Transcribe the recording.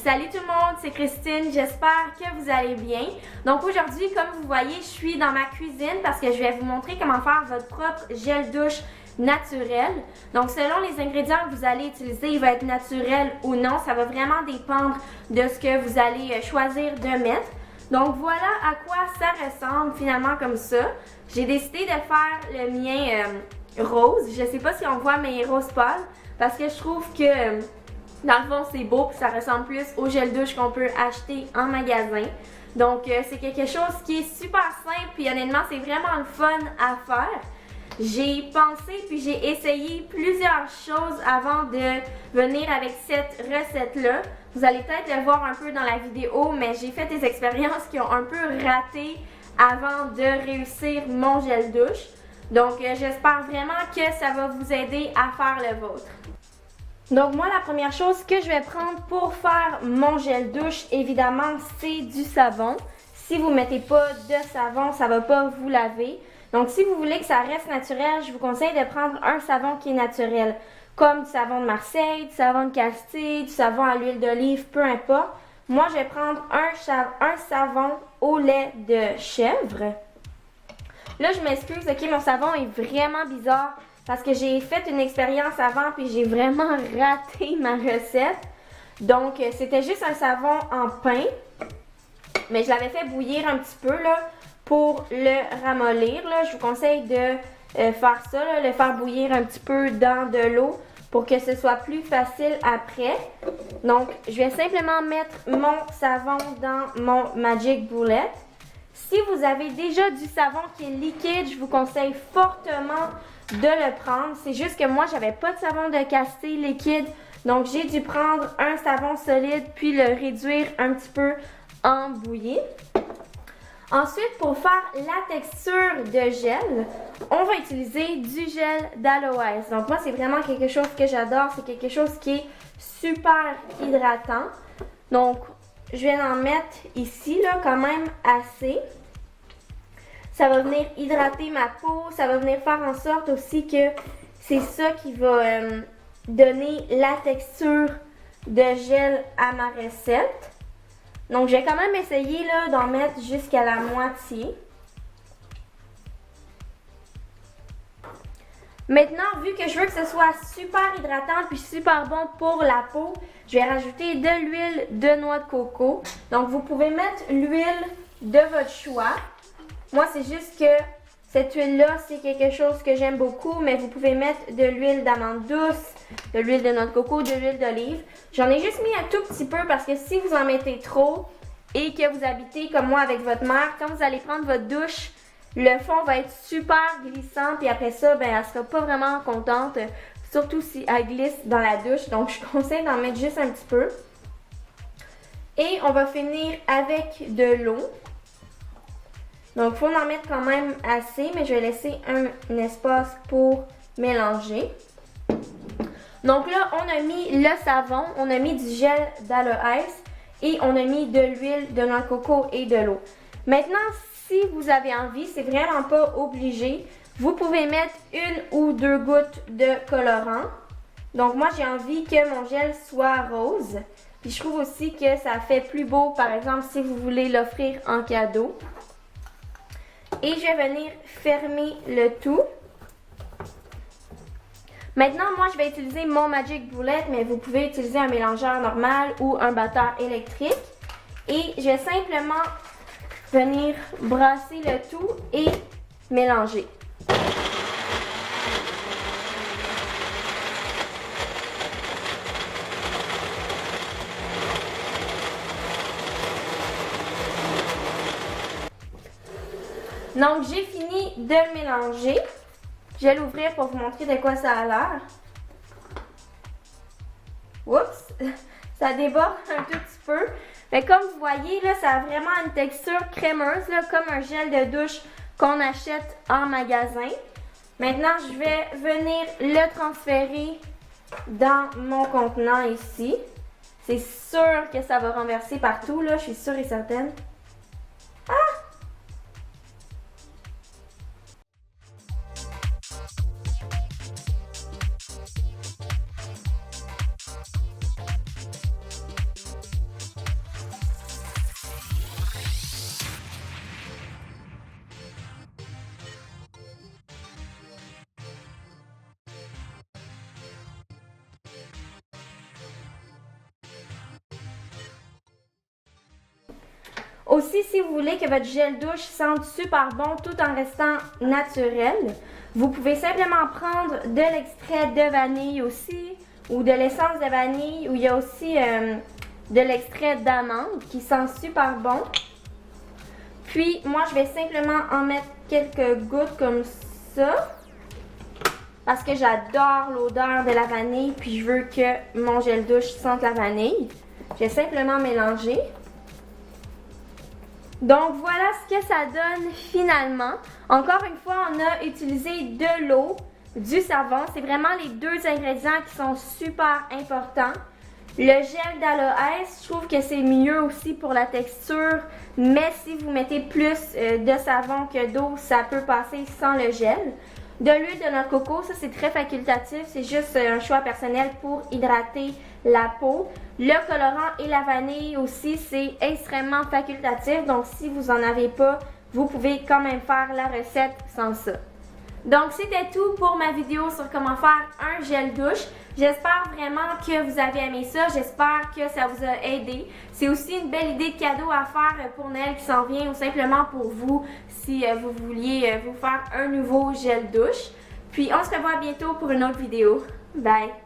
Salut tout le monde, c'est Christine, j'espère que vous allez bien. Donc aujourd'hui, comme vous voyez, je suis dans ma cuisine parce que je vais vous montrer comment faire votre propre gel douche naturel. Donc selon les ingrédients que vous allez utiliser, il va être naturel ou non, ça va vraiment dépendre de ce que vous allez choisir de mettre. Donc voilà à quoi ça ressemble finalement comme ça. J'ai décidé de faire le mien rose, je sais pas si on voit mes roses pâles parce que je trouve que dans le fond, c'est beau puis ça ressemble plus au gel douche qu'on peut acheter en magasin. Donc, c'est quelque chose qui est super simple puis honnêtement, c'est vraiment le fun à faire. J'ai pensé puis j'ai essayé plusieurs choses avant de venir avec cette recette-là. Vous allez peut-être le voir un peu dans la vidéo, mais j'ai fait des expériences qui ont un peu raté avant de réussir mon gel douche. Donc, j'espère vraiment que ça va vous aider à faire le vôtre. Donc moi, la première chose que je vais prendre pour faire mon gel douche, évidemment, c'est du savon. Si vous ne mettez pas de savon, ça ne va pas vous laver. Donc si vous voulez que ça reste naturel, je vous conseille de prendre un savon qui est naturel. Comme du savon de Marseille, du savon de Castille, du savon à l'huile d'olive, peu importe. Moi, je vais prendre un savon au lait de chèvre. Là, je m'excuse, ok, mon savon est vraiment bizarre. Parce que j'ai fait une expérience avant puis j'ai vraiment raté ma recette. Donc, c'était juste un savon en pain. Mais je l'avais fait bouillir un petit peu là, pour le ramollir. Là. Je vous conseille de faire ça, là, le faire bouillir un petit peu dans de l'eau pour que ce soit plus facile après. Donc, je vais simplement mettre mon savon dans mon Magic Bullet. Si vous avez déjà du savon qui est liquide, je vous conseille fortement de le prendre. C'est juste que moi, j'avais pas de savon de Castille liquide. Donc, j'ai dû prendre un savon solide puis le réduire un petit peu en bouillie. Ensuite, pour faire la texture de gel, on va utiliser du gel d'aloès. Donc, moi, c'est vraiment quelque chose que j'adore. C'est quelque chose qui est super hydratant. Donc, je vais en mettre ici, là, quand même assez. Ça va venir hydrater ma peau, ça va venir faire en sorte aussi que c'est ça qui va donner la texture de gel à ma recette. Donc, je vais quand même essayer là, d'en mettre jusqu'à la moitié. Maintenant, vu que je veux que ce soit super hydratant puis super bon pour la peau, je vais rajouter de l'huile de noix de coco. Donc, vous pouvez mettre l'huile de votre choix. Moi, c'est juste que cette huile-là, c'est quelque chose que j'aime beaucoup, mais vous pouvez mettre de l'huile d'amande douce, de l'huile de noix de coco, de l'huile d'olive. J'en ai juste mis un tout petit peu parce que si vous en mettez trop et que vous habitez comme moi avec votre mère, quand vous allez prendre votre douche, le fond va être super glissant et après ça, ben, elle sera pas vraiment contente, surtout si elle glisse dans la douche. Donc, je conseille d'en mettre juste un petit peu. Et on va finir avec de l'eau. Donc, il faut en mettre quand même assez, mais je vais laisser un espace pour mélanger. Donc là, on a mis le savon, on a mis du gel d'aloès et on a mis de l'huile de noix de coco et de l'eau. Maintenant, si vous avez envie, c'est vraiment pas obligé, vous pouvez mettre une ou deux gouttes de colorant. Donc moi, j'ai envie que mon gel soit rose. Puis je trouve aussi que ça fait plus beau, par exemple, si vous voulez l'offrir en cadeau. Et je vais venir fermer le tout. Maintenant, moi, je vais utiliser mon Magic Bullet, mais vous pouvez utiliser un mélangeur normal ou un batteur électrique. Et je vais simplement venir brasser le tout et mélanger. Donc, j'ai fini de le mélanger. Je vais l'ouvrir pour vous montrer de quoi ça a l'air. Oups! Ça déborde un tout petit peu. Mais comme vous voyez, là, ça a vraiment une texture crémeuse, là, comme un gel de douche qu'on achète en magasin. Maintenant, je vais venir le transférer dans mon contenant ici. C'est sûr que ça va renverser partout, là, je suis sûre et certaine. Ah! Aussi, si vous voulez que votre gel douche sente super bon tout en restant naturel, vous pouvez simplement prendre de l'extrait de vanille aussi, ou de l'essence de vanille, ou il y a aussi de l'extrait d'amande qui sent super bon. Puis, moi, je vais simplement en mettre quelques gouttes comme ça, parce que j'adore l'odeur de la vanille, puis je veux que mon gel douche sente la vanille. Je vais simplement mélanger. Donc voilà ce que ça donne finalement. Encore une fois, on a utilisé de l'eau, du savon. C'est vraiment les deux ingrédients qui sont super importants. Le gel d'aloès, je trouve que c'est mieux aussi pour la texture, mais si vous mettez plus de savon que d'eau, ça peut passer sans le gel. De l'huile de noix de coco, ça c'est très facultatif, c'est juste un choix personnel pour hydrater la peau. Le colorant et la vanille aussi, c'est extrêmement facultatif, donc si vous n'en avez pas, vous pouvez quand même faire la recette sans ça. Donc c'était tout pour ma vidéo sur comment faire un gel douche. J'espère vraiment que vous avez aimé ça, j'espère que ça vous a aidé. C'est aussi une belle idée de cadeau à faire pour Noël qui s'en vient ou simplement pour vous si vous vouliez vous faire un nouveau gel douche. Puis on se revoit bientôt pour une autre vidéo. Bye!